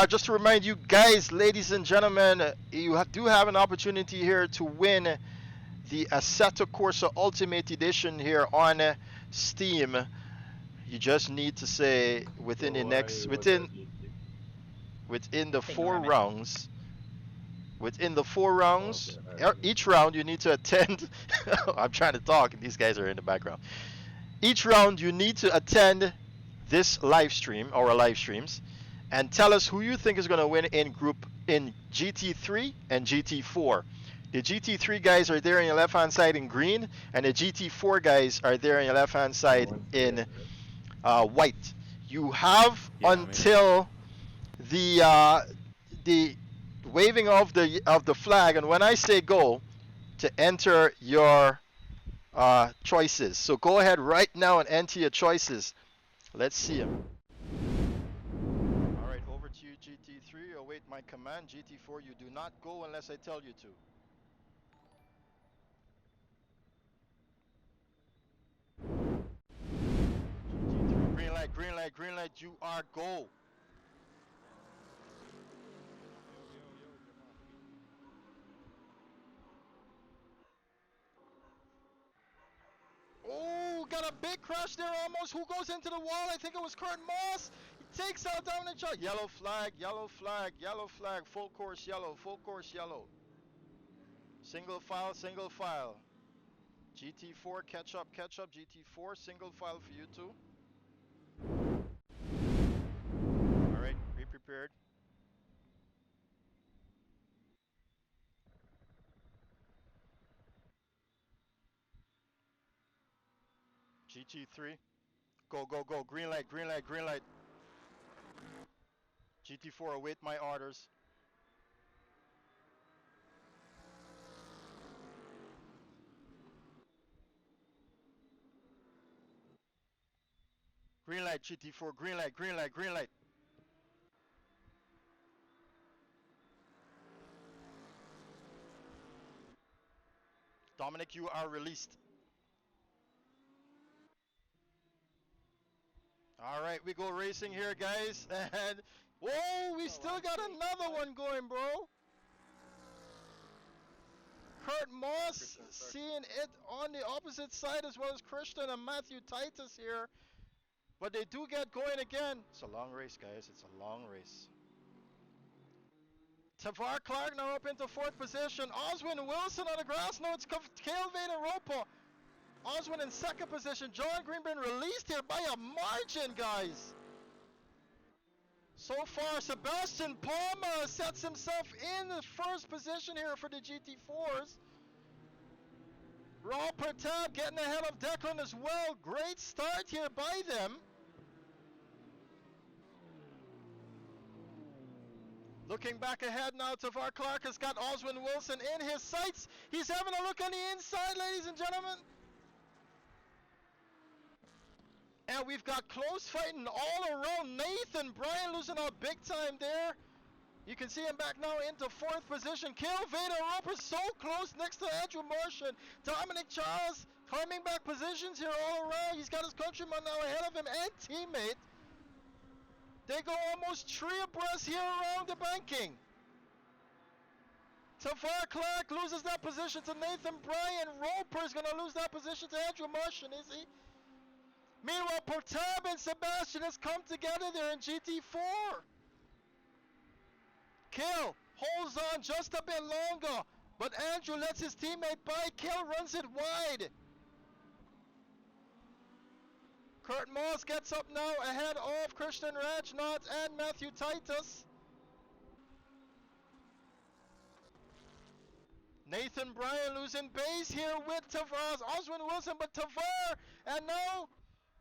Just to remind you guys, ladies and gentlemen, you do have an opportunity here to win the Assetto Corsa Ultimate Edition here on Steam. You just need to say within the So next I was at within the Nothing, four Norman. rounds. Within the four oh, rounds, okay. I have to. each round you need to attend. I'm trying to talk, and these guys are in the background. Each round you need to attend this live stream or live streams, and tell us who you think is going to win in GT3 and GT4. The GT3 guys are there on your left hand side in green, and the GT4 guys are there on your left hand side One second. in white. You have Yeah, I'm in. until the waving of the flag, and when I say go, to enter your choices. So go ahead right now and enter your choices. Let's see them. All right, over to you, GT3. Await my command. GT4, you do not go unless I tell you to. GT3, green light, green light, green light. You are go. Oh, got a big crash there almost. Who goes into the wall? I think it was Kurt Moss. He takes out Dominic Chuck. Yellow flag, yellow flag, yellow flag. Full course yellow, full course yellow. Single file, single file. GT4, catch up, catch up. GT4, single file for you too. All right, be prepared. GT3, go, go, go. Green light, green light, green light. GT4, await my orders. Green light, GT4, green light, green light, green light. Dominic, you are released. All right, we go racing here, guys. And whoa, we still got another one going, bro. Kurt Moss seeing it on the opposite side as well as Christian and Matthew Titus here. But they do get going again. It's a long race, guys. It's a long race. Tavar Clark now up into fourth position. Oswin Wilson on the grass. No, it's Cale Vader-Ropa. Oswin in second position. John Greenburn released here by a margin, guys. So far, Sebastian Palmer sets himself in the first position here for the GT4s. Raw Pertab getting ahead of Declan as well. Great start here by them. Looking back ahead now, Tavar Clark has got Oswin Wilson in his sights. He's having a look on the inside, ladies and gentlemen. And we've got close fighting all around. Nathan Bryan losing out big time there. You can see him back now into fourth position. Cale Vader-Ropa so close next to Andrew Martian. Dominic Charles climbing back positions here all around. He's got his countryman now ahead of him and teammate. They go almost three abreast here around the banking. Tavar Clark loses that position to Nathan Bryan. Roper is going to lose that position to Andrew Martian, is he? Meanwhile, Portab and Sebastian has come together there in GT4. Cale holds on just a bit longer, but Andrew lets his teammate by. Cale runs it wide. Kurt Moss gets up now ahead of Christian Rajnath and Matthew Titus. Nathan Bryan losing base here with Tavar, Oswin Wilson, but Tavar, and now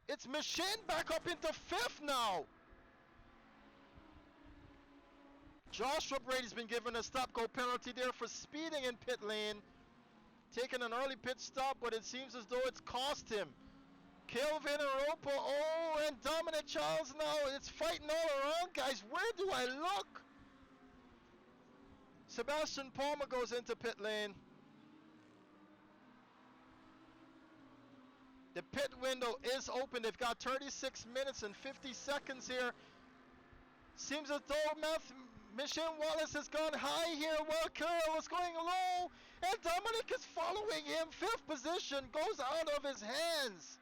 it's Machine back up into fifth now. Joshua Brady's been given a stop-go penalty there for speeding in pit lane. Taking an early pit stop, but it seems as though it's cost him. Cale Vader-Ropa, oh, and Dominic Charles now. It's fighting all around, guys. Where do I look? Sebastian Palmer goes into pit lane. The pit window is open. They've got 36 minutes and 50 seconds here. Seems as though Michelle Wallace has gone high here while Carroll is going low. And Dominic is following him. 5th position goes out of his hands.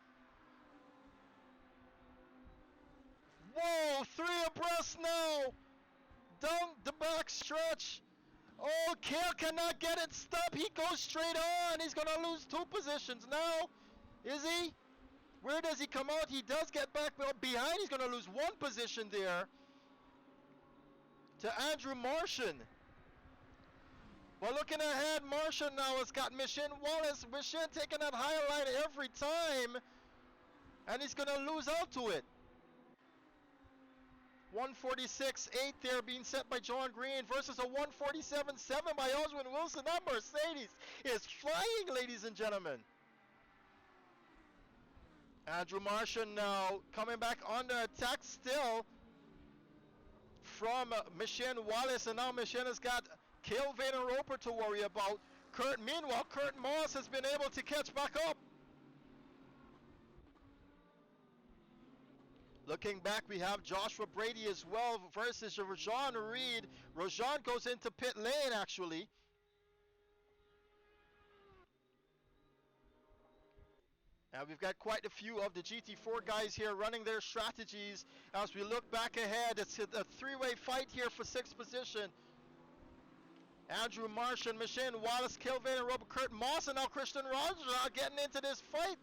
Whoa, 3 abreast now. Down the back stretch. Oh, Kale cannot get it stopped. He goes straight on. He's going to lose 2 positions now. Is he? Where does he come out? He does get back behind. He's going to lose 1 position there to Andrew Martian. Well, looking ahead, Martian now has got Michelle Wallace. Michelle taking that high line every time. And he's going to lose out to it. 146.8 there being set by John Green versus a 147.7 by Oswin Wilson. That Mercedes is flying, ladies and gentlemen. Andrew Martian now coming back on the attack still from Michelle Wallace, and now Michelle has got Cale Vader Roper to worry about. Meanwhile, Kurt Moss has been able to catch back up. Looking back, we have Joshua Brady as well versus Rajon Reed. Rajon goes into pit lane, actually. And we've got quite a few of the GT4 guys here running their strategies. As we look back ahead, it's a 3-way fight here for 6th position. Andrew Martian, Michelle Wallace, Kelvin, and Robert Kurt Moss, and now Christian Rogers are getting into this fight.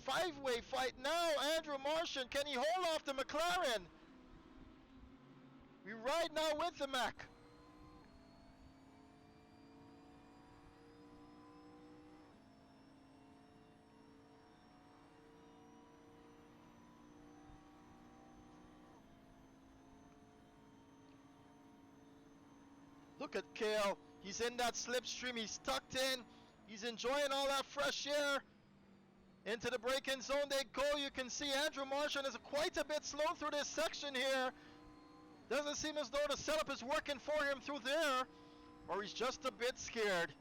5-way fight now. Andrew Martian, can he hold off the McLaren? We ride now with the Mac. Look at Cale. He's in that slipstream. He's tucked in. He's enjoying all that fresh air. Into the break-in zone they go. You can see Andrew Martian is quite a bit slow through this section here. Doesn't seem as though the setup is working for him through there. Or he's just a bit scared.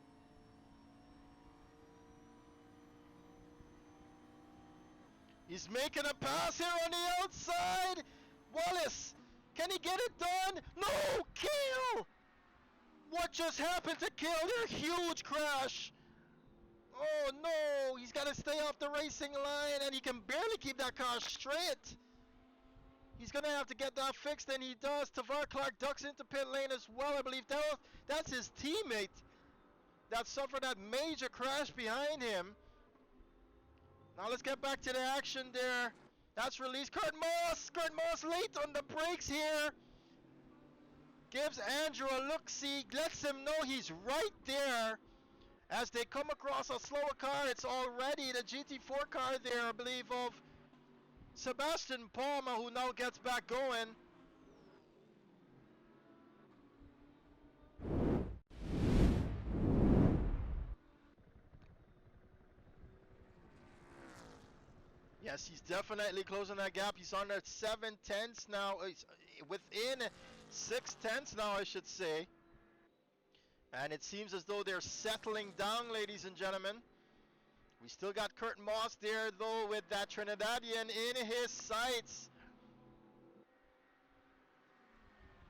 He's making a pass here on the outside. Wallace, can he get it done? No, Cale! What just happened to Cale? Their huge crash. Oh no, he's got to stay off the racing line, and he can barely keep that car straight. He's going to have to get that fixed, and he does. Tavar Clark ducks into pit lane as well. I believe that's his teammate that suffered that major crash behind him. Now let's get back to the action there. That's released. Kurt Moss late on the brakes here. Gives Andrew a look-see, lets him know he's right there. As they come across a slower car, it's already the GT4 car there, I believe, of Sebastian Palmer, who now gets back going. Yes, he's definitely closing that gap. He's on at 7/10 now. He's within 6/10 now, I should say. And it seems as though they're settling down, ladies and gentlemen. We still got Kurt Moss there, though, with that Trinidadian in his sights.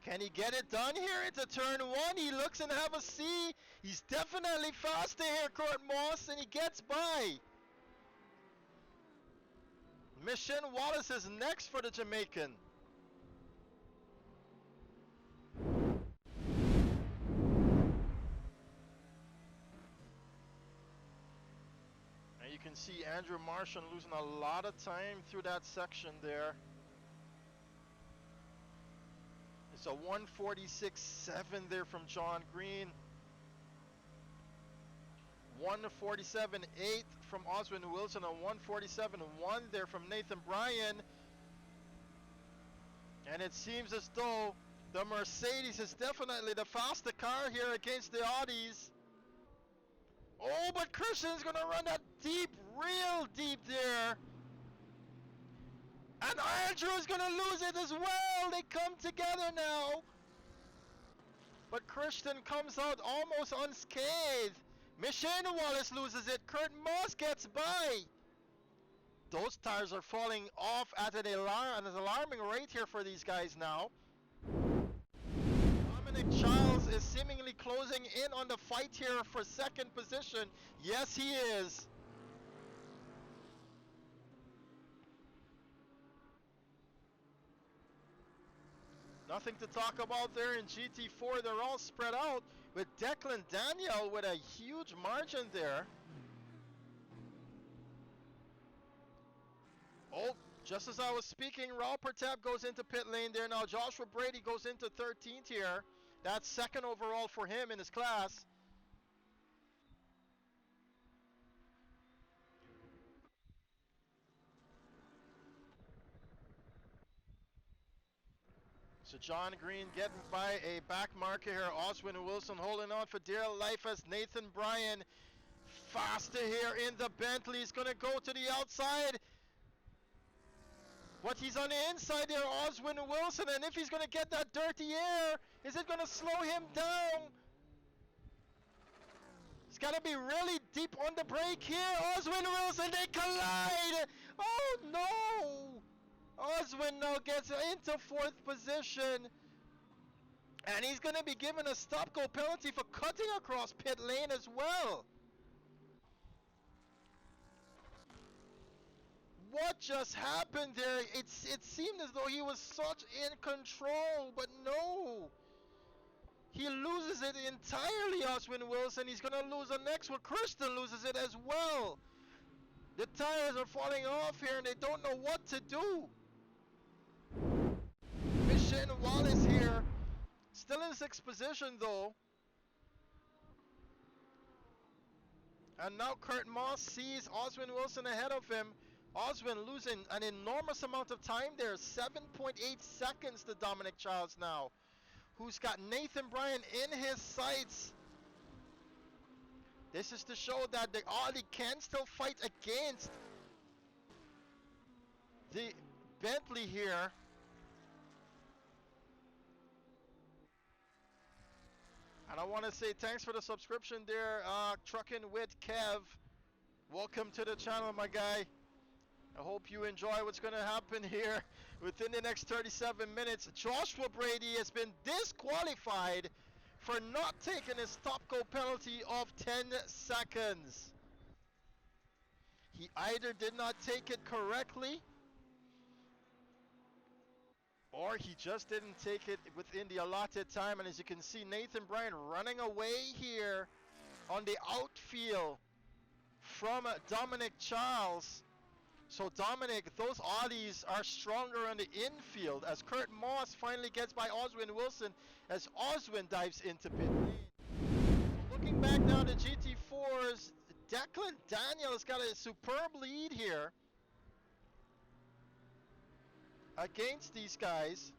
Can he get it done here into turn 1? He looks and have a C. He's definitely faster here, Kurt Moss, and he gets by. Michelle Wallace is next for the Jamaican. And you can see Andrew Martian losing a lot of time through that section there. It's a 146.7 there from John Green. 147.8 from Oswin Wilson, and 147.1 there from Nathan Bryan. And it seems as though the Mercedes is definitely the faster car here against the Audis. Oh, but Christian's gonna run that deep, real deep there. And Andrew's gonna lose it as well. They come together now. But Christian comes out almost unscathed. Michelle Wallace loses it. Kurt Moss gets by. Those tires are falling off at an alarming rate here for these guys now. Dominic Charles is seemingly closing in on the fight here for second position. Yes, he is. Nothing to talk about there in GT4. They're all spread out with Declan Daniel with a huge margin there. Oh, just as I was speaking, Raul Pertab goes into pit lane there. Now Joshua Brady goes into 13th here. That's second overall for him in his class. So John Green getting by a back marker here. Oswin Wilson holding on for dear life as Nathan Bryan faster here in the Bentley. He's going to go to the outside. But he's on the inside there, Oswin Wilson. And if he's going to get that dirty air, is it going to slow him down? He's got to be really deep on the brake here. Oswin Wilson, they collide. Oh, no. Oswin now gets into fourth position. And he's going to be given a stop-go penalty for cutting across pit lane as well. What just happened there? It seemed as though he was such in control, but no. He loses it entirely, Oswin Wilson. He's going to lose the next one. Christian loses it as well. The tires are falling off here and they don't know what to do. Mission Wallace here. Still in sixth position though. And now Kurt Moss sees Oswin Wilson ahead of him. Oswin losing an enormous amount of time there. 7.8 seconds to Dominic Charles now, who's got Nathan Bryan in his sights. This is to show that the Audi can still fight against the Bentley here. And I want to say thanks for the subscription there, Truckin' with Kev. Welcome to the channel, my guy. I hope you enjoy what's going to happen here within the next 37 minutes. Joshua Brady has been disqualified for not taking his stop-go penalty of 10 seconds. He either did not take it correctly, or he just didn't take it within the allotted time. And as you can see, Nathan Bryan running away here on the outfield from Dominic Charles. So Dominic, those Audis are stronger on the infield as Kurt Moss finally gets by Oswin Wilson as Oswin dives into pit lane. Looking back now to GT4's, Declan Daniel has got a superb lead here against these guys.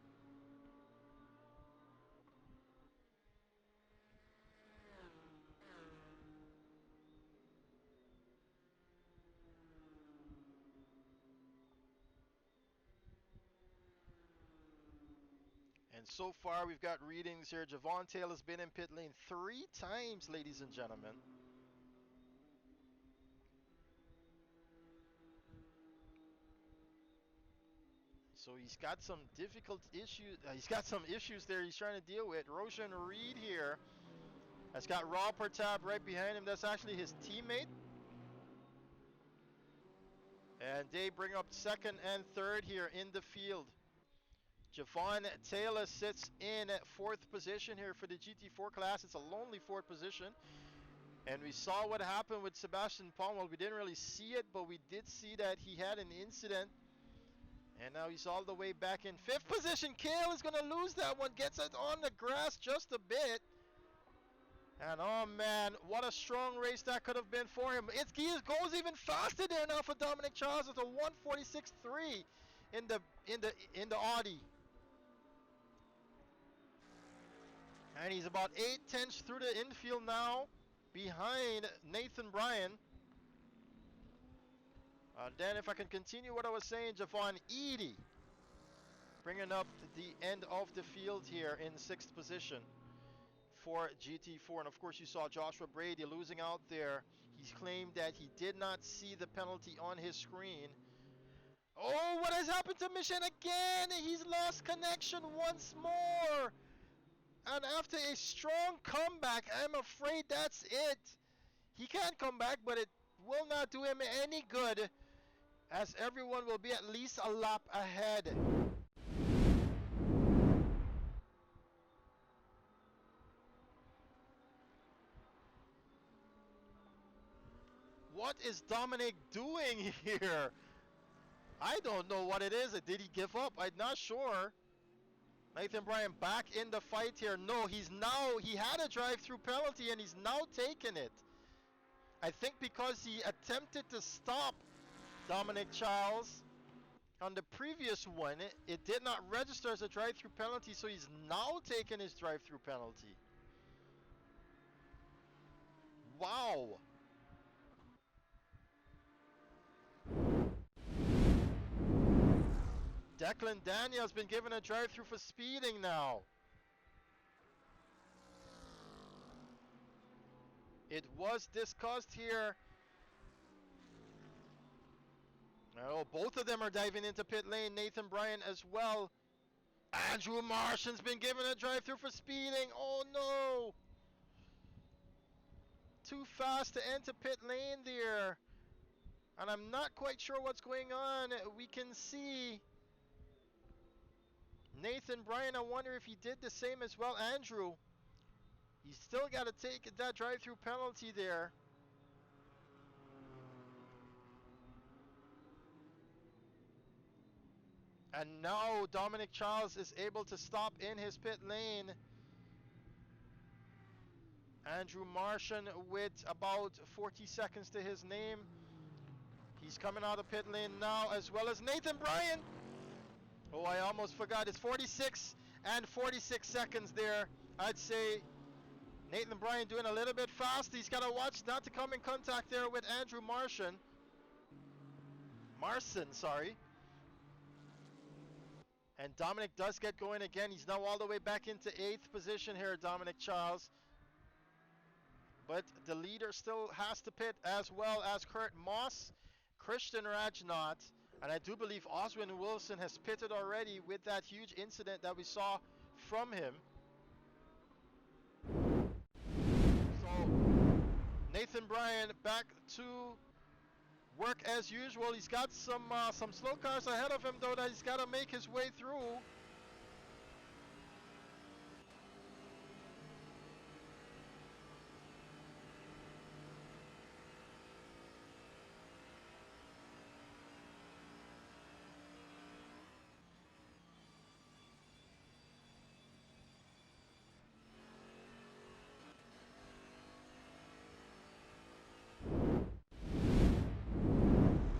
And so far we've got readings here. Javon Taylor's been in pit lane 3 times, ladies and gentlemen. So he's got some difficult issues. He's got some issues there he's trying to deal with. Roshan Reed here has got Raul Pertab right behind him. That's actually his teammate. And they bring up second and third here in the field. Javon Taylor sits in at fourth position here for the GT4 class. It's a lonely fourth position. And we saw what happened with Sebastian Palm. We didn't really see it, but we did see that he had an incident. And now he's all the way back in fifth position. Kale is going to lose that one. Gets it on the grass just a bit. And oh man, what a strong race that could have been for him. He goes even faster there now for Dominic Charles. It's a 146.3 in the Audi. And he's about 8/10 through the infield now, behind Nathan Bryan. Then if I can continue what I was saying, Javon Eady bringing up the end of the field here in 6th position for GT4. And of course you saw Joshua Brady losing out there. He's claimed that he did not see the penalty on his screen, Oh, what has happened to Mission again? He's lost connection once more. And after a strong comeback, I'm afraid that's it. He can't come back, but it will not do him any good, as everyone will be at least a lap ahead. What is Dominic doing here? I don't know what it is. Did he give up? I'm not sure. Nathan Bryan back in the fight here. No, he had a drive-through penalty and he's now taking it. I think because he attempted to stop Dominic Charles on the previous one, it did not register as a drive-through penalty, so he's now taking his drive-through penalty. Wow. Declan Daniel's been given a drive-through for speeding now. It was discussed here. Oh, both of them are diving into pit lane. Nathan Bryan as well. Andrew Martian's been given a drive-through for speeding. Oh no! Too fast to enter pit lane there. And I'm not quite sure what's going on. We can see Nathan Bryan. I wonder if he did the same as well. Andrew, he's still got to take that drive-through penalty there. And now Dominic Charles is able to stop in his pit lane. Andrew Martian with about 40 seconds to his name. He's coming out of pit lane now, as well as Nathan Bryan. Oh, I almost forgot. It's 46 and 46 seconds there. I'd say Nathan Bryan doing a little bit fast. He's got to watch not to come in contact there with Andrew Martian. Marson, sorry. And Dominic does get going again. He's now all the way back into 8th position here, Dominic Charles. But the leader still has to pit, as well as Kurt Moss, Christian Rajnath, and I do believe Oswin Wilson has pitted already with that huge incident that we saw from him. So Nathan Bryan back to work as usual. He's got some slow cars ahead of him though that he's got to make his way through.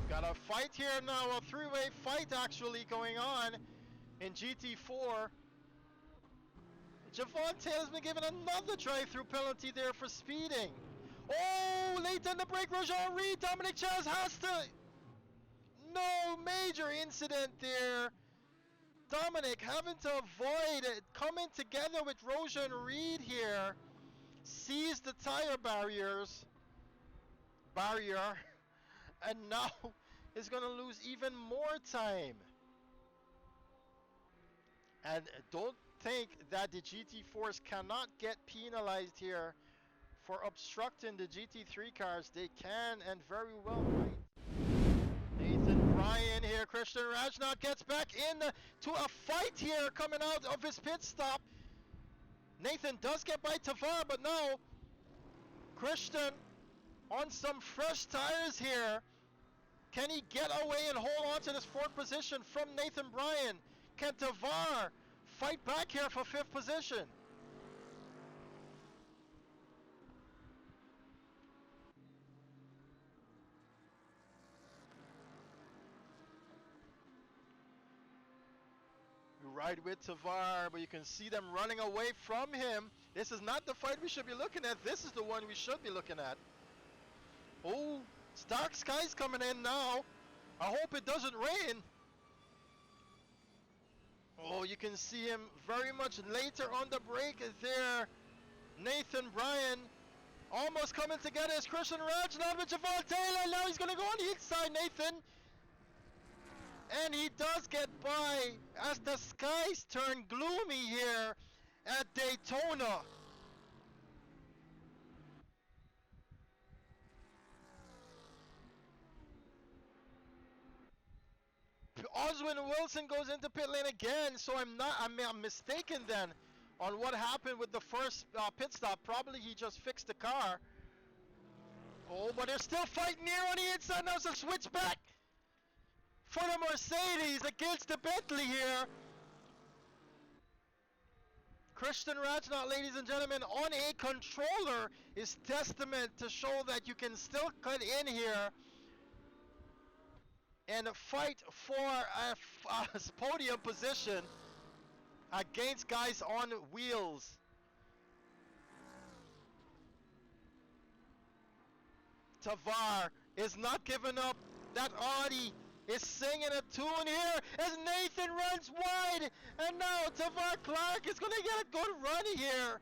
Got a fight here now, a three-way fight actually going on in GT4. Javon Taylor's been given another drive-through penalty there for speeding. Oh, late on the break, Rojan Reed, Dominic Charles has to... No, major incident there. Dominic having to avoid it, coming together with Rojan Reed here. Sees the tire barrier, and now is going to lose even more time. And don't think that the GT4s cannot get penalized here for obstructing the GT3 cars. They can and very well might. Nathan Bryan here, Christian Rajnath gets back in to a fight here coming out of his pit stop. Nathan does get by Tavar, but now Christian on some fresh tires here. Can he get away and hold on to this 4th position from Nathan Bryan? Can Tavar fight back here for 5th position? You ride with Tavar, but you can see them running away from him. This is not the fight we should be looking at. This is the one we should be looking at. Oh, Stark Sky's coming in now. I hope it doesn't rain. Oh, you can see him very much later on the break there. Nathan Bryan almost coming together as Christian Rajnath with Javon Taylor. Now he's going to go on the inside, Nathan. And he does get by as the skies turn gloomy here at Daytona. Oswin Wilson goes into pit lane again, so I'm mistaken then on what happened with the first pit stop. Probably he just fixed the car. Oh, but they're still fighting here on the inside. Now it's a switchback for the Mercedes against the Bentley here. Christian Rajnaut, ladies and gentlemen, on a controller is testament to show that you can still cut in here and fight for a podium position against guys on wheels. Tavar is not giving up. That Audi is singing a tune here as Nathan runs wide, and now Tavar Clark is going to get a good run here.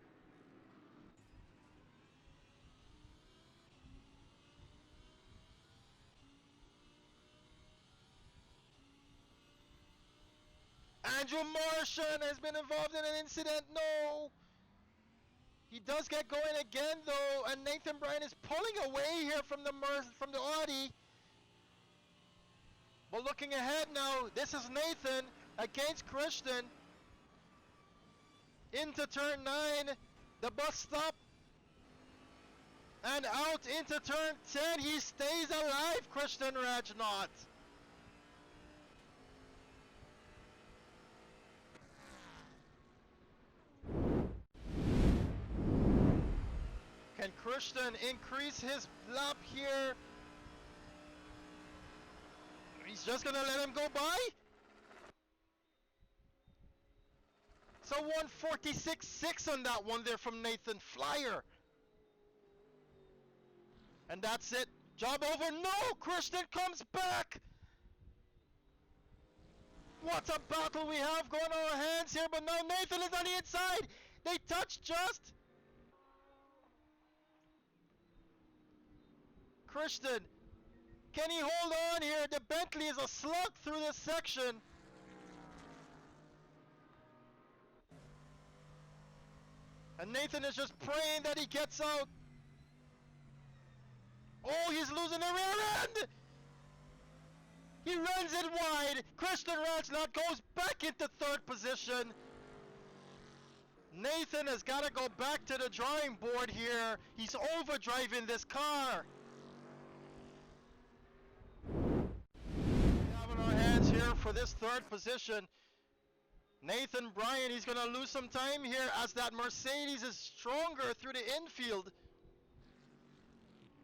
Andrew Martian has been involved in an incident. No. He does get going again though, and Nathan Bryan is pulling away here from the Audi. But looking ahead now, this is Nathan against Christian. Into turn 9, the bus stop. And out into turn 10, he stays alive, Christian Rajnaut. Can Christian increase his lap here? He's just gonna let him go by? So 146.6 on that one there from Nathan Flyer. And that's it. Job over. No! Christian comes back! What a battle we have going on our hands here, but now Nathan is on the inside! They touch just! Christian, can he hold on here? The Bentley is a slug through this section. And Nathan is just praying that he gets out. Oh, he's losing the rear end! He runs it wide. Christian Rajnaut goes back into third position. Nathan has got to go back to the drawing board here. He's overdriving this car. We have in our hands here for this third position. Nathan Bryan, he's going to lose some time here as that Mercedes is stronger through the infield.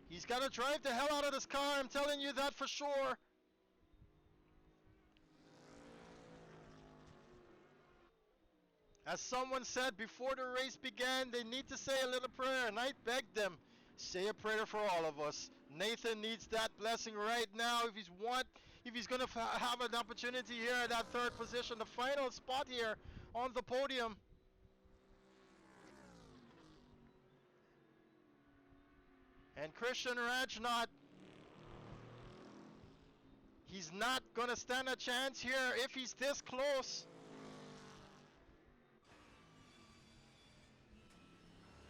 He's got to drive the hell out of this car, I'm telling you that for sure. As someone said before the race began, they need to say a little prayer, and I begged them, say a prayer for all of us. Nathan needs that blessing right now if he's going to have an opportunity here at that third position, the final spot here on the podium. And Christian Rajnaut, he's not going to stand a chance here if he's this close.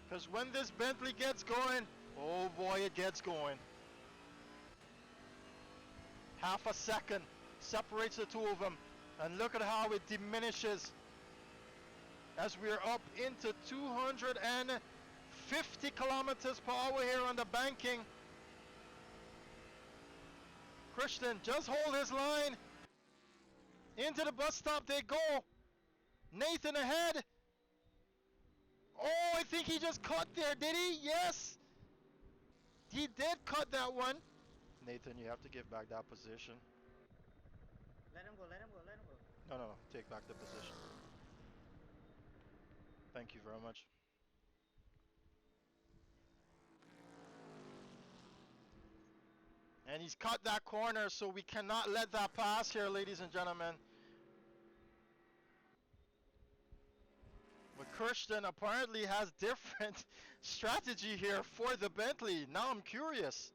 Because when this Bentley gets going, oh boy, it gets going. Half a second separates the two of them. And look at how it diminishes as we're up into 250 kilometers per hour here on the banking. Christian, just hold his line. Into the bus stop they go. Nathan ahead. Oh, I think he just cut there, did he? Yes! He did cut that one. Nathan, you have to give back that position. Let him go, let him go, let him go. No, take back the position. Thank you very much. And he's cut that corner, so we cannot let that pass here, ladies and gentlemen. But Christian apparently has different strategy here for the Bentley. Now I'm curious.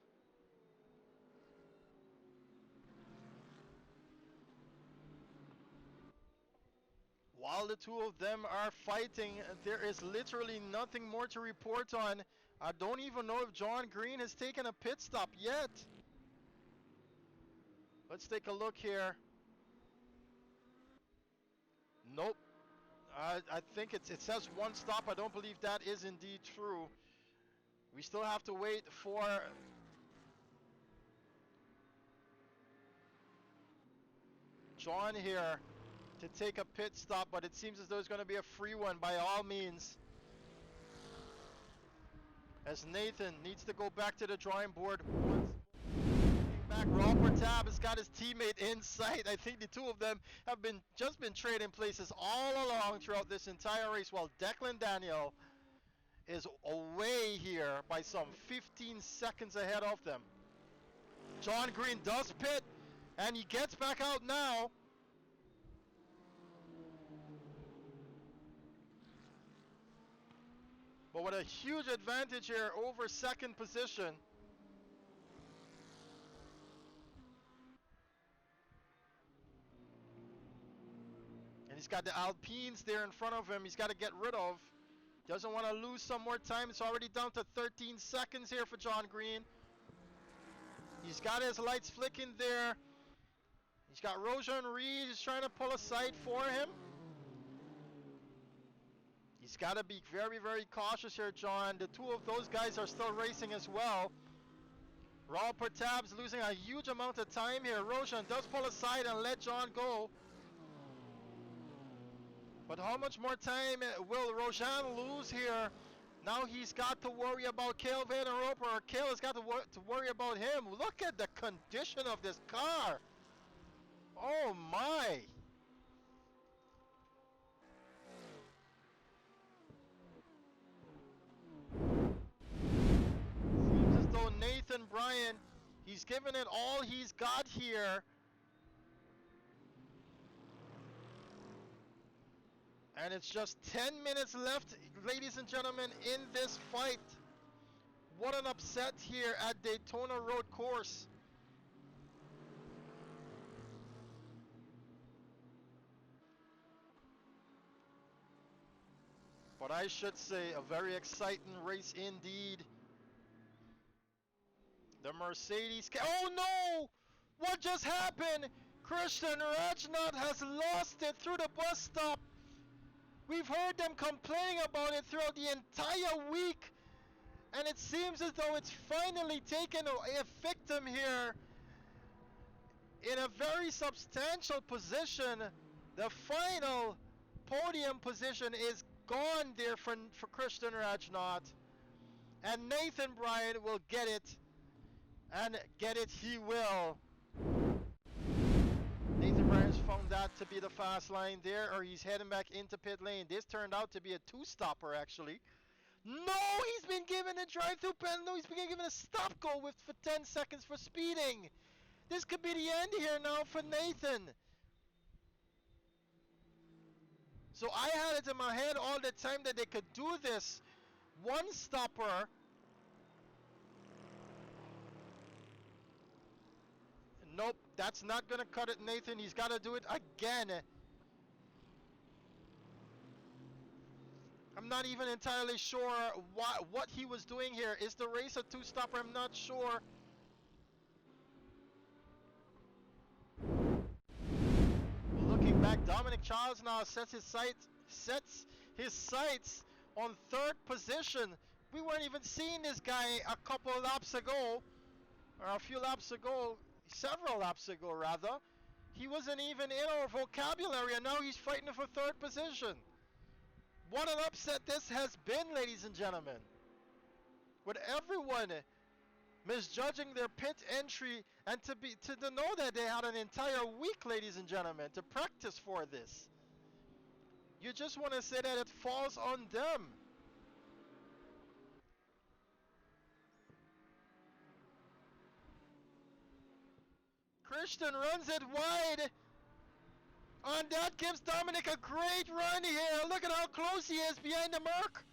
while the two of them are fighting, there is literally nothing more to report on. I don't even know if John Green has taken a pit stop yet. Let's take a look here. Nope. I think it says one stop. I don't believe that is indeed true. We still have to wait for John here to take a pit stop, but it seems as though it's going to be a free one by all means. As Nathan needs to go back to the drawing board once back. Robert Tab has got his teammate in sight. I think the two of them have just been trading places all along throughout this entire race, while Declan Daniel is away here by some 15 seconds ahead of them. John Green does pit, and he gets back out now. But with a huge advantage here over second position. And he's got the Alpines there in front of him. He's got to get rid of. Doesn't want to lose some more time. It's already down to 13 seconds here for John Green. He's got his lights flicking there. He's got Rojan Reed. He's trying to pull aside for him. He's got to be very, very cautious here, John. The two of those guys are still racing as well. Raul Pertab's losing a huge amount of time here. Roshan does pull aside and let John go. But how much more time will Roshan lose here? Now he's got to worry about Cale Vanderroper, or Cale has got to worry about him. Look at the condition of this car. Oh my. Seems as though Nathan Bryan, he's given it all he's got here. And it's just 10 minutes left, ladies and gentlemen, in this fight. What an upset here at Daytona Road Course. But I should say, a very exciting race indeed. The Mercedes... Oh no! What just happened? Christian Rajnath has lost it through the bus stop. We've heard them complaining about it throughout the entire week, and it seems as though it's finally taken a victim here in a very substantial position. The final podium position is gone there for Christian Rajnath, and Nathan Bryan will get it, and get it he will. Nathan Bryan's found that to be the fast line there, or he's heading back into pit lane. This turned out to be a two-stopper actually. No, he's been given a drive-through penalty. He's been given a stop-go for 10 seconds for speeding. This could be the end here now for Nathan. So I had it in my head all the time that they could do this. One stopper. Nope, that's not going to cut it, Nathan. He's got to do it again. I'm not even entirely sure what he was doing here. Is the race a two-stopper? I'm not sure. Looking back, Dominic Charles now sets his sights on third position. We weren't even seeing this guy a couple of laps ago, or a few laps ago. Several laps ago rather. He wasn't even in our vocabulary, and now he's fighting for third position. What an upset this has been, ladies and gentlemen. With everyone misjudging their pit entry, and to know that they had an entire week, ladies and gentlemen, to practice for this. You just want to say that it falls on them. Christian runs it wide, and that gives Dominic a great run here. Look at how close he is behind the Merc.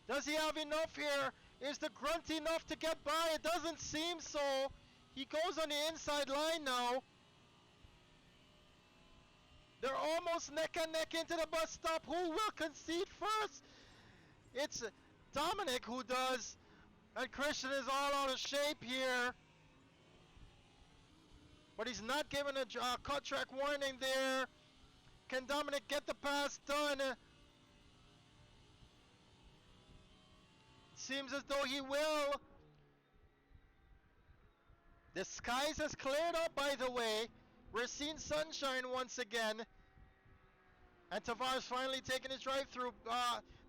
Does he have enough here? Is the grunt enough to get by? It doesn't seem so. He goes on the inside line now. They're almost neck and neck into the bus stop. Who will concede first? It's Dominic who does. And Christian is all out of shape here. But he's not given a cut track warning there. Can Dominic get the pass done? Seems as though he will. The skies has cleared up, by the way. We're seeing sunshine once again. And Tavares finally taking his drive-through.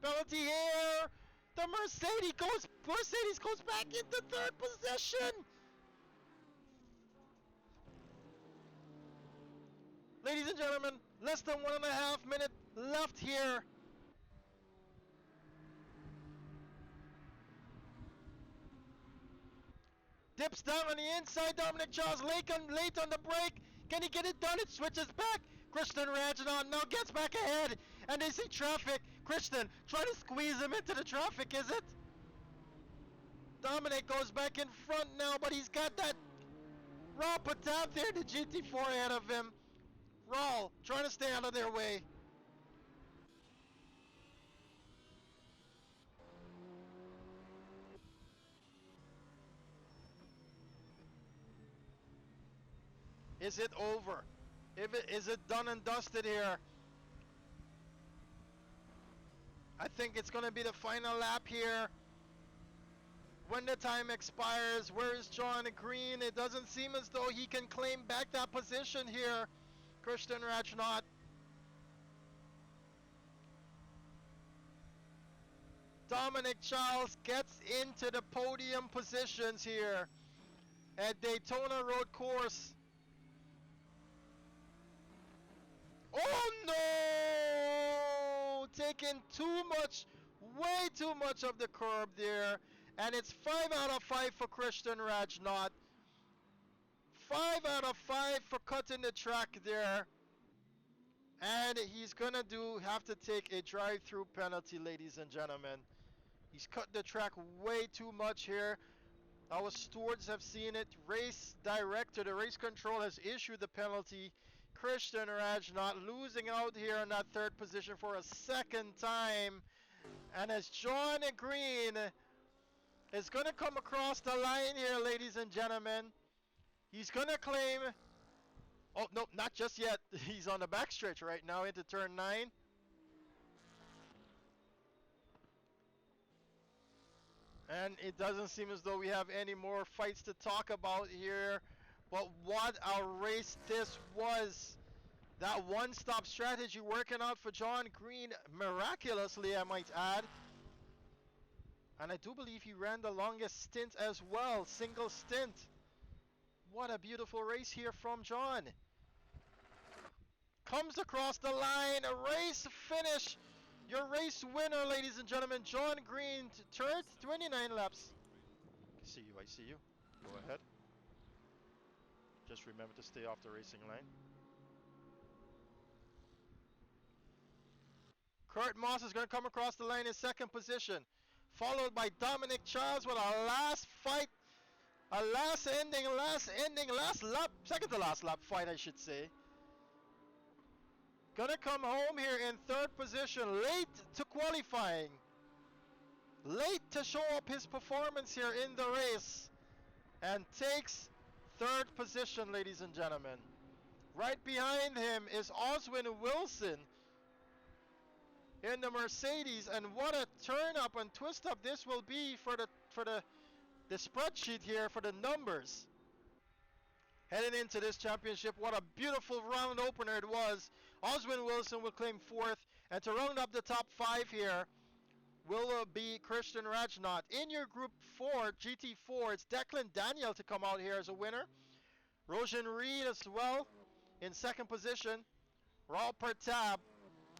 Penalty here. The Mercedes goes back into third position. Ladies and gentlemen, less than 1.5 minutes left here. Dips down on the inside. Dominic Charles late on the break. Can he get it done? It switches back. Christian Rajanon now gets back ahead. And they see traffic. Christian trying to squeeze him into the traffic, is it? Dominic goes back in front now, but he's got that Raw Patab there, the GT4 ahead of him. Raw trying to stay out of their way. Is it over? Is it done and dusted here? I think it's going to be the final lap here. When the time expires, where is John Green? It doesn't seem as though he can claim back that position here. Christian Rajnath. Dominic Charles gets into the podium positions here at Daytona Road Course. Oh no! Taking too much, way too much of the curb there. And it's 5 out of 5 for Christian Rajnath. 5 out of 5 for cutting the track there. And he's gonna have to take a drive-through penalty, ladies and gentlemen. He's cut the track way too much here. Our stewards have seen it. Race director, the race control has issued the penalty. Christian Rajnath losing out here in that third position for a second time. And as John Green is going to come across the line here, ladies and gentlemen, he's going to claim... Oh, no, not just yet. He's on the backstretch right now into turn 9. And it doesn't seem as though we have any more fights to talk about here. But what a race this was. That one-stop strategy working out for John Green miraculously, I might add. And I do believe he ran the longest stint as well, single stint. What a beautiful race here from John. Comes across the line, a race finish. Your race winner, ladies and gentlemen, John Green, turned 29 laps. I see you. Go ahead. Just remember to stay off the racing line. Kurt Moss is going to come across the line in second position, followed by Dominic Charles with a last fight, second to last lap fight, I should say. Gonna come home here in third position, late to qualifying, late to show up his performance here in the race, and takes third position, ladies and gentlemen. Right behind him is Oswin Wilson in the Mercedes, and what a turn up and twist up this will be for the spreadsheet here for the numbers. Heading into this championship, what a beautiful round opener it was. Oswin Wilson will claim fourth, and to round up the top 5 here will be Christian Rajnath. In your group 4, GT4, it's Declan Daniel to come out here as a winner. Roshan Reed as well in second position. Raul Pertab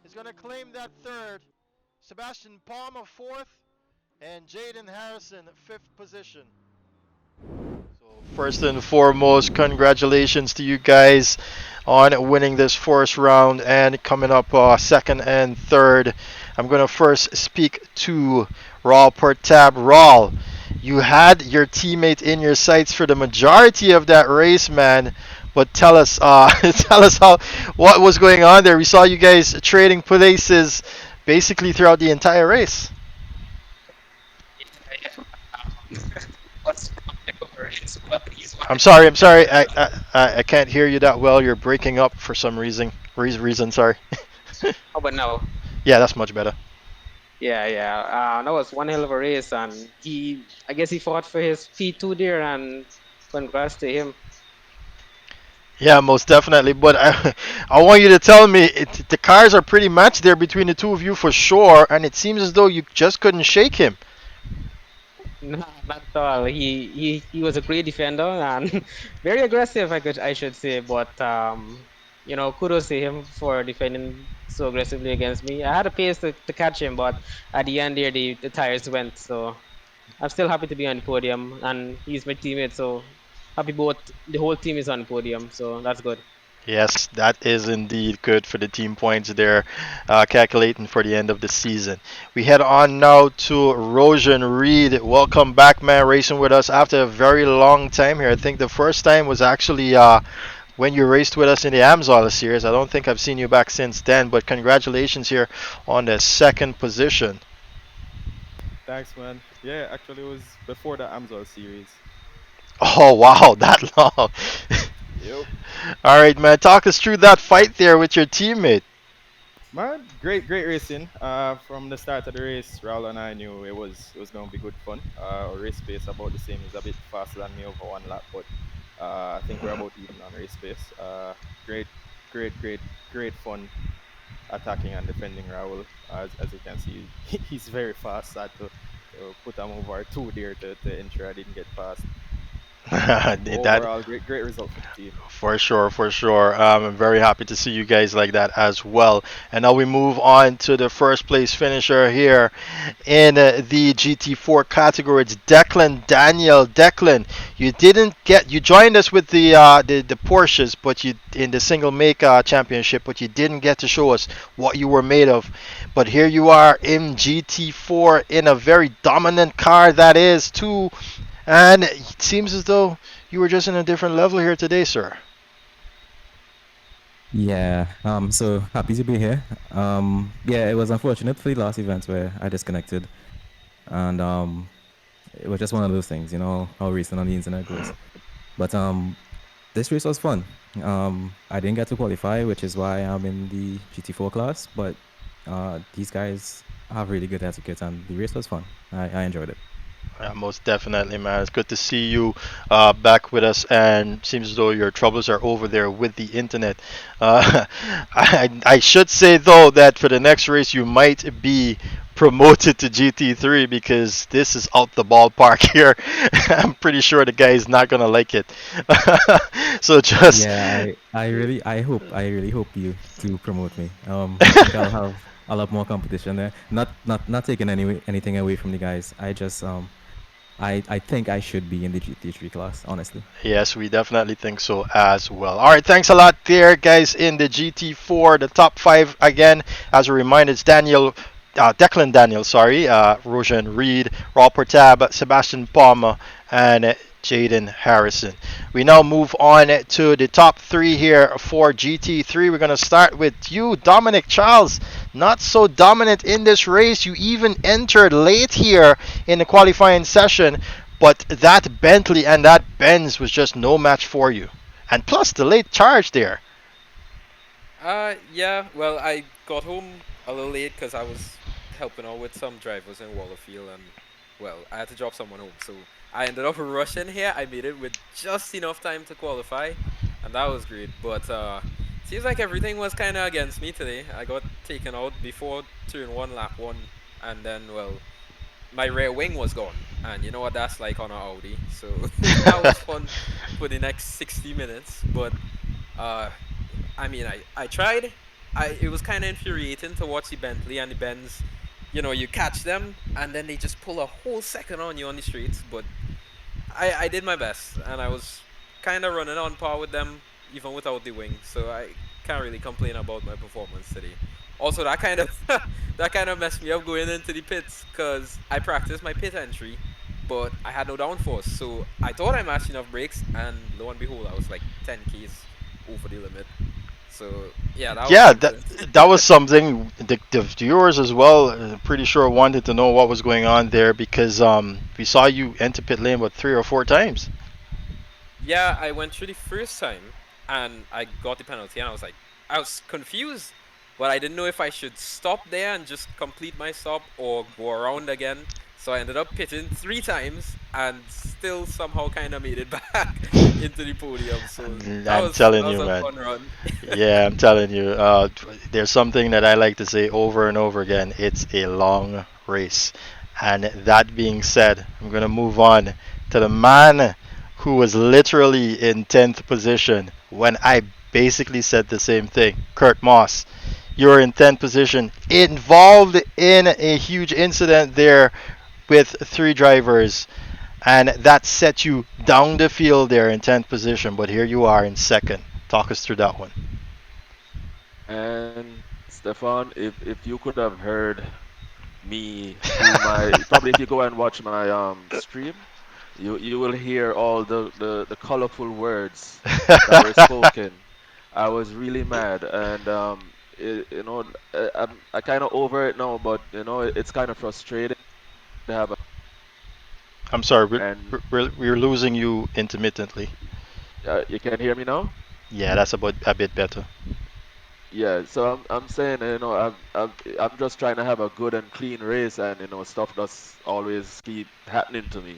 is going to claim that third. Sebastian Palmer fourth, and Jaden Harrison fifth position. So first and foremost, congratulations to you guys on winning this first round and coming up second and third. I'm going to first speak to Raul Pertab. Raul, you had your teammate in your sights for the majority of that race, man, But tell us, tell us how what was going on there. We saw you guys trading places basically throughout the entire race. What's over is what he's I'm sorry. I'm sorry. wanted. I can't hear you that well. You're breaking up for some reason. Reason. Sorry. How about now? Yeah, that's much better. Yeah, yeah. That was one hell of a race, and I guess he fought for his P2 there, and congrats to him. Yeah, most definitely. But I want you to tell me the cars are pretty matched there between the two of you for sure, and it seems as though you just couldn't shake him. Nah, not at all. He was a great defender and very aggressive, I should say. But kudos to him for defending so aggressively against me. I had a pace to catch him, but at the end there, the tires went. So I'm still happy to be on the podium, and he's my teammate. So happy both the whole team is on the podium. So that's good. Yes, that is indeed good for the team points there, calculating for the end of the season. We head on now to Rojan Reed. Welcome back, man, racing with us after a very long time here. I think the first time was actually when you raced with us in the Amsoil series. I don't think I've seen you back since then, but congratulations here on the second position. Thanks, man. Yeah, actually, it was before the Amsoil series. Oh, wow, that long. Yep. All right, man, talk us through that fight there with your teammate. Man, great racing. From the start of the race, Raul and I knew it was going to be good fun. Our race pace about the same. He's a bit faster than me over one lap, but I think we're about even on race pace. Great, great fun attacking and defending Raul. As you can see, he's very fast. I had to put him over two there to ensure I didn't get past. But That overall, great result for the team. For sure, for sure. I'm very happy to see you guys like that as well. And now we move on to the first place finisher here in the GT4 category. It's Declan Daniel. Declan, you joined us with the Porsches, but you in the single make championship, but you didn't get to show us what you were made of. But here you are in GT4 in a very dominant car that is too, and it seems as though you were just in a different level here today, sir. Yeah, so happy to be here. Yeah, it was unfortunate for the last event where I disconnected, and it was just one of those things, you know how recent on the internet goes. But this race was fun. I didn't get to qualify, which is why I'm in the GT4 class. But these guys have really good etiquette, and the race was fun. I enjoyed it. Yeah, most definitely, man. It's good to see you back with us, and seems as though your troubles are over there with the internet. I should say though that for the next race you might be promoted to GT3 because this is out the ballpark here. I'm pretty sure the guy is not gonna like it. So just Yeah, I really hope you to promote me. I think I'll have a lot more competition there. Not taking anything away from the guys. I think I should be in the GT3 class, honestly. Yes, we definitely think so as well. All right, thanks a lot there, guys, in the GT4, the top five again. As a reminder, it's Declan Daniel, sorry, Rojan Reed, Raul Portab, Sebastian Palmer, and Jaden Harrison. We now move on to the top three here for GT3. We're going to start with you, Dominic Charles. Not so dominant in this race. You even entered late here in the qualifying session, but that Bentley and that Benz was just no match for you. And plus the late charge there. Yeah, well, I got home a little late because I was helping out with some drivers in Wallerfield, and, well, I had to drop someone home, so I ended up rushing here. I made it with just enough time to qualify, and that was great, but, seems like everything was kind of against me today. I got taken out before turn 1, lap 1, and then, well, my rear wing was gone, and you know what that's like on an Audi, so that was fun for the next 60 minutes, but, uh, I mean, I tried. It was kind of infuriating to watch the Bentley and the Benz. You know, you catch them and then they just pull a whole second on you on the streets. But I did my best and I was kind of running on par with them even without the wing. So I can't really complain about my performance today. Also, that kind of that kind of messed me up going into the pits because I practiced my pit entry but I had no downforce. So I thought I matched enough brakes, and lo and behold, I was like 10 Ks over the limit. So yeah, that was Yeah, something. that was something the viewers as well. Pretty sure wanted to know what was going on there because we saw you enter pit lane what 3 or 4 times. Yeah, I went through the first time and I got the penalty, and I was confused, but I didn't know if I should stop there and just complete my stop or go around again. So I ended up pitting 3 times and still somehow kind of made it back into the podium. So I'm telling that was you, a man. fun run. Yeah, I'm telling you. There's something that I like to say over and over again. It's a long race. And that being said, I'm gonna move on to the man who was literally in 10th position when I basically said the same thing. Kurt Moss, you're in 10th position, involved in a huge incident there with 3 drivers, and that set you down the field there in 10th position. But here you are in second. Talk us through that one. And Stefan, if you could have heard me through my probably if you go and watch my stream, you will hear all the colorful words that were spoken. I was really mad, and I kind of over it now, but it's kind of frustrating to have I'm sorry, and we're losing you intermittently. you can hear me now. Yeah, that's about a bit better. Yeah, so I'm saying, I'm just trying to have a good and clean race, and stuff does always keep happening to me.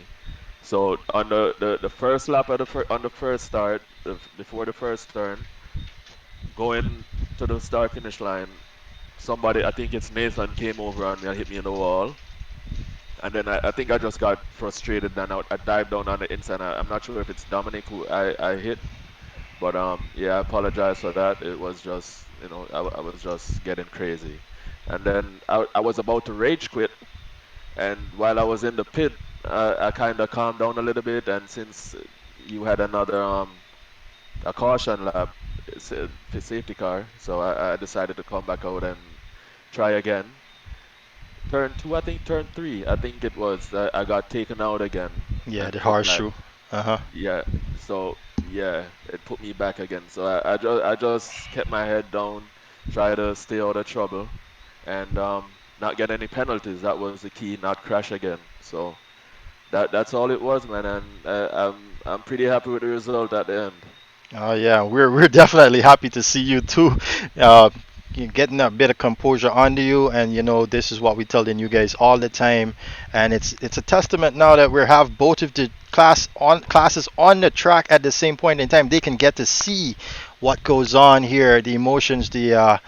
So on the first lap of on the first start, before the first turn, going to the start finish line, somebody, I think it's Nathan, came over on me and hit me in the wall, and then I think I just got frustrated and I dived down on the inside. I'm not sure if it's Dominic who I hit, but yeah, I apologize for that. It was just, I was just getting crazy. And then I was about to rage quit, and while I was in the pit, I kind of calmed down a little bit. And since you had another a caution lap, safety car, so I decided to come back out and try again. Turn two, I think turn three, I think it was. I got taken out again Yeah, the and put back. horseshoe. Uh huh. Yeah, so yeah, it put me back again. So I just kept my head down, try to stay out of trouble, and not get any penalties. That was the key, not crash again. So that's all it was, man. And I'm pretty happy with the result at the end. Oh yeah, we're definitely happy to see you too. Uh, you getting a bit of composure under you, and this is what we tell the new guys all the time, and it's a testament now that we have both of the classes on the track at the same point in time. They can get to see what goes on here, the emotions, the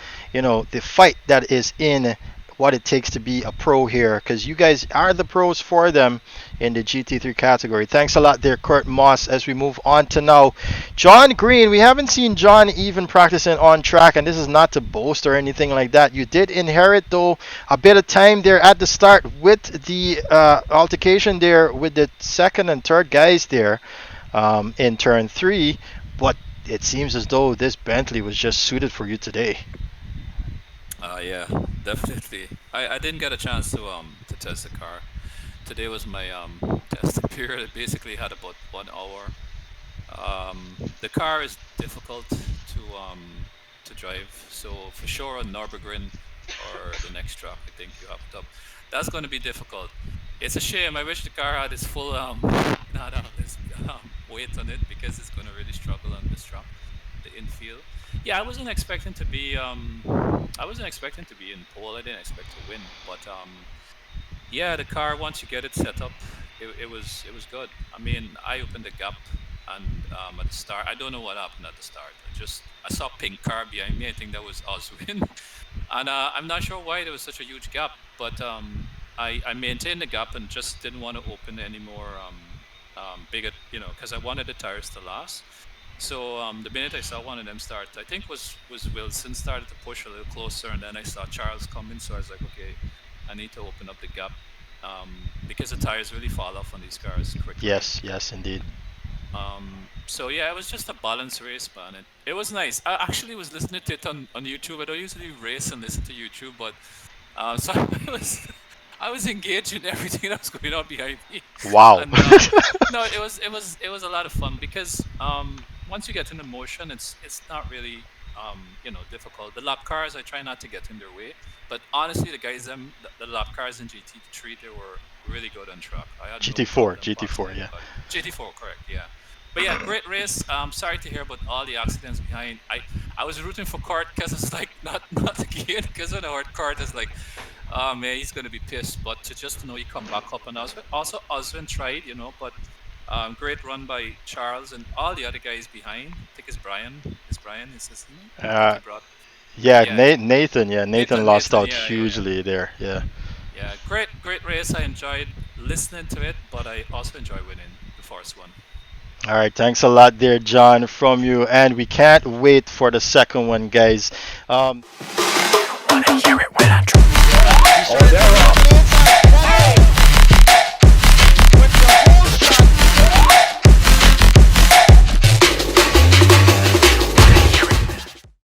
fight that is in what it takes to be a pro here, because you guys are the pros for them in the GT3 category. Thanks a lot there, Kurt Moss. As we move on to now, John Green. We haven't seen John even practicing on track, and this is not to boast or anything like that. You did inherit, though, a bit of time there at the start with the altercation there with the second and third guys there in turn three, but it seems as though this Bentley was just suited for you today. Yeah, definitely. I didn't get a chance to test the car. Today was my testing period. I basically had about 1 hour. The car is difficult to drive, so for sure on Nürburgring or the next track, I think you have it up. That's going to be difficult. It's a shame. I wish the car had its full not this weight on it, because it's going to really struggle on this track, the infield. Yeah, I wasn't expecting to be in pole. I didn't expect to win, but yeah, the car, once you get it set up, it was good. I mean, I opened the gap, and at the start, I don't know what happened at the start. I saw pink car behind me. I think that was Oswin, and I'm not sure why there was such a huge gap, but I maintained the gap and just didn't want to open any more bigger, because I wanted the tires to last. So the minute I saw one of them start, I think was Wilson started to push a little closer, and then I saw Charles coming. So I was like, okay, I need to open up the gap, because the tires really fall off on these cars quickly. Yes, yes, indeed. So yeah, it was just a balanced race, man. It was nice. I actually was listening to it on YouTube. I don't usually race and listen to YouTube, but so I was engaged in everything that was going on behind me. Wow. And no, it was a lot of fun because once you get into motion, it's not really difficult. The lap cars, I try not to get in their way, but honestly, the guys the lap cars in GT3, they were really good on track. I had no GT4, problem passing GT4, yeah. anybody. GT4, correct, yeah. But yeah, great race. Sorry to hear about all the accidents behind. I was rooting for Cart because it's like not again because when I heard Cart is like, oh man, he's gonna be pissed. But to know he come back up, and also Oswin tried, but great run by Charles and all the other guys behind. I think it's Brian. Is Brian is his name? I think Uh, he brought. yeah, Yeah, Nathan. Yeah, Nathan lost Nathan. out Yeah, yeah, yeah. hugely there. Yeah. Yeah, great race. I enjoyed listening to it, but I also enjoy winning the first one. All right, thanks a lot there, John, from you, and we can't wait for the second one, guys.